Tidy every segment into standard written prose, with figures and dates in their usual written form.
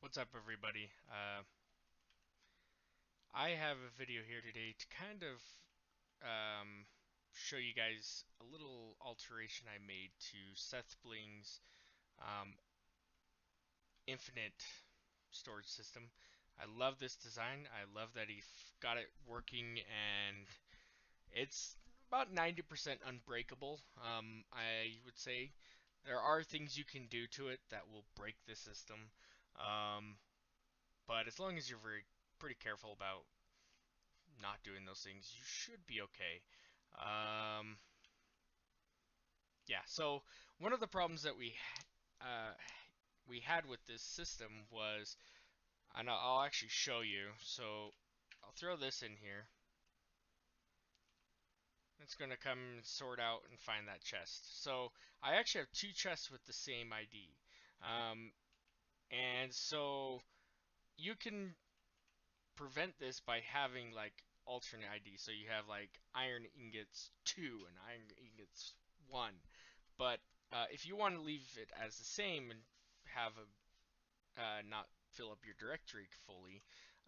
What's up, everybody? I have a video here today to kind of um, show you guys a little alteration I made to SethBlings um, infinite storage system. I love this design. I love that he got it working, and it's about 90% unbreakable. I would say there are things you can do to it that will break the system. Um, but as long as you're pretty careful about not doing those things, you should be okay. Um, yeah. So one of the problems that uh, we had with this system was, and I'll actually show you. So I'll throw this in here. It's going to come and sort out and find that chest. So I actually have two chests with the same ID. Um, and so you can prevent this by having like alternate ID. So you have like iron ingots 2 and iron ingots 1. But if you want to leave it as the same and have a not fill up your directory fully,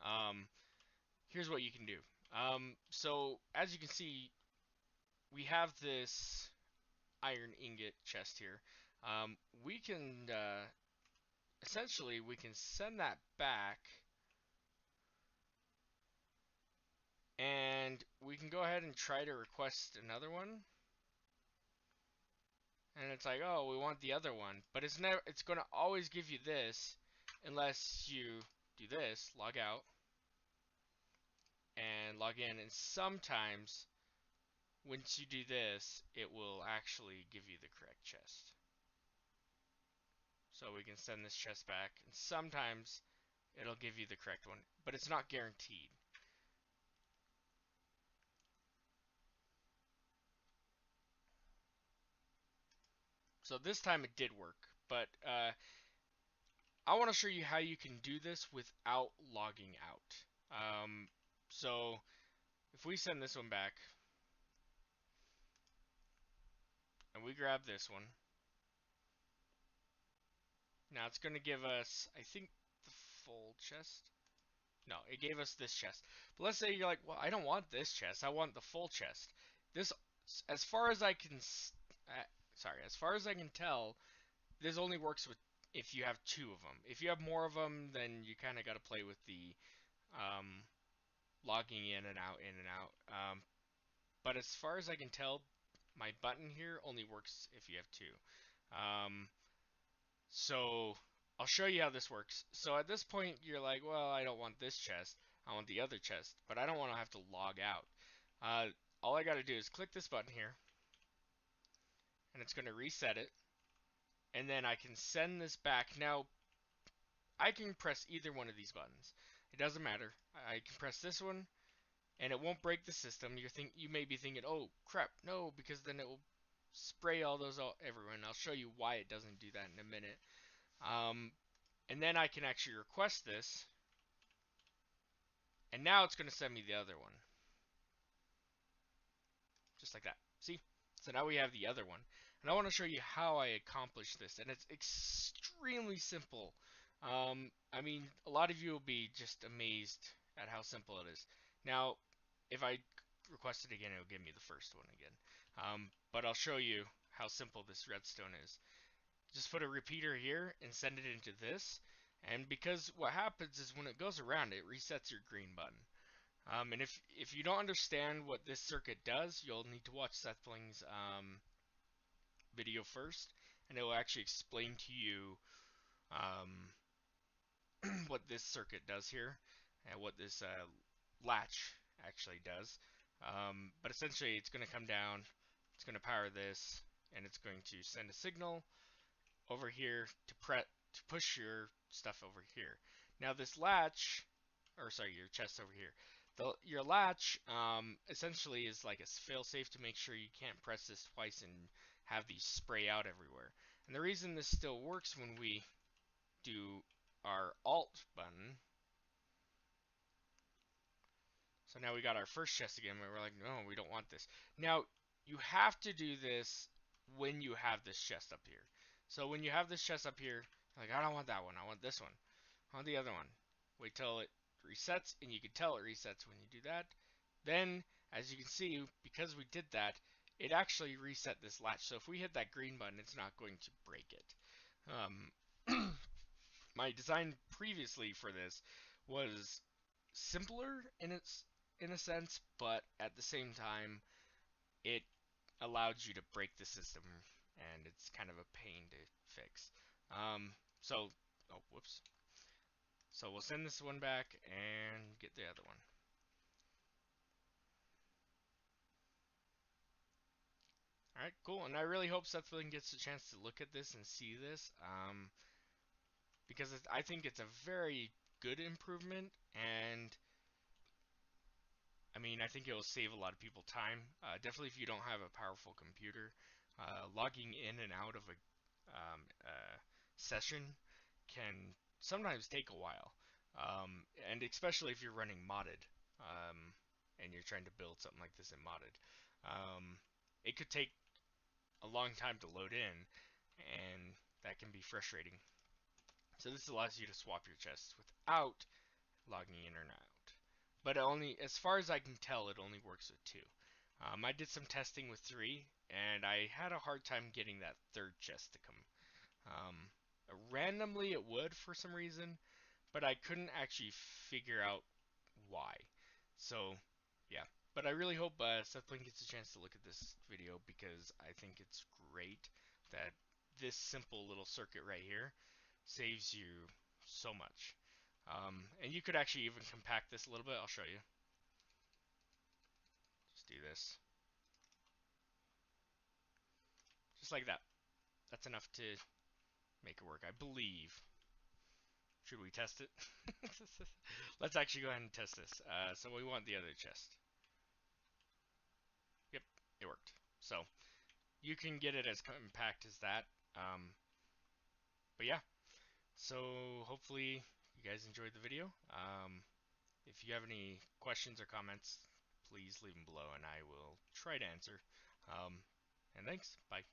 um, here's what you can do. So as you can see, we have this iron ingot chest here. We can essentially we can send that back, and we can go ahead and try to request another one. And it's like, oh, we want the other one, but it's going to always give you this unless you do this, log out and log in, and sometimes once you do this, it will actually give you the correct chest. So we can send this chest back, and sometimes it'll give you the correct one, but it's not guaranteed. So this time it did work, but I want to show you how you can do this without logging out. So if we send this one back, and we grab this one, now it's going to give us, I think, the full chest. No, it gave us this chest. But let's say you're like, well, I don't want this chest. I want the full chest. This, as far as I can, uh, sorry, as far as I can tell, this only works with if you have two of them. If you have more of them, then you kind of got to play with the um, logging in and out, in and out. But as far as I can tell, my button here only works if you have two. Um, So I'll show you how this works. So at this point, you're like, well, I don't want this chest. I want the other chest, but I don't want to have to log out. Uh, all I got to do is click this button here, and it's going to reset it. And then I can send this back. Now, I can press either one of these buttons. It doesn't matter. I can press this one, and it won't break the system. You may be thinking, oh, crap, no, because then it will spray all those all everywhere. And I'll show you why it doesn't do that in a minute. Um, and then I can actually request this, and now it's going to send me the other one. Just like that. See? So now we have the other one. And I want to show you how I accomplish this. And it's extremely simple. I mean, a lot of you will be just amazed at how simple it is. Now, if I request it again, it'll give me the first one again. But I'll show you how simple this redstone is. Just put a repeater here and send it into this. And because what happens is when it goes around, it resets your green button. And if you don't understand what this circuit does, you'll need to watch SethBlings' video first, and it will actually explain to you um, what this circuit does here and what this latch actually does. But essentially, it's going to come down, it's going to power this, and it's going to send a signal over here to push your stuff over here. Now this latch, or sorry, your chest over here. Your latch essentially is like a failsafe to make sure you can't press this twice and have these spray out everywhere. And the reason this still works when we do our Alt button, so now we got our first chest again, where we're like, no, we don't want this. Now, you have to do this when you have this chest up here. So when you have this chest up here, like, I don't want that one, I want this one. on the other one. Wait till it resets, and you can tell it resets when you do that. Then, as you can see, because we did that, it actually reset this latch. So if we hit that green button, it's not going to break it. Um, my design previously for this was simpler in a sense, but at the same time, it allowed you to break the system, and it's kind of a pain to fix. So, oh, whoops. So we'll send this one back and get the other one. All right, cool. And I really hope SethBling gets a chance to look at this and see this, because I think it's a very good improvement, and I mean, I think it will save a lot of people time. Definitely, if you don't have a powerful computer, logging in and out of a session can sometimes take a while, and especially if you're running modded, um, and you're trying to build something like this in modded, um, it could take a long time to load in, and that can be frustrating. So this allows you to swap your chests without logging in or out. But only, as far as I can tell, it only works with two. I did some testing with three, and I had a hard time getting that third chest to come. Um, Randomly, it would for some reason, but I couldn't actually figure out why. So, yeah. But I really hope SethBlings gets a chance to look at this video because I think it's great that this simple little circuit right here saves you so much. And you could actually even compact this a little bit. I'll show you. Just do this. Just like that. That's enough to make it work, I believe. Should we test it? Let's actually go ahead and test this. So we want the other chest. Yep, it worked. So you can get it as compact as that. But yeah, so hopefully you guys enjoyed the video. If you have any questions or comments, please leave them below and I will try to answer. Um, and thanks. Bye.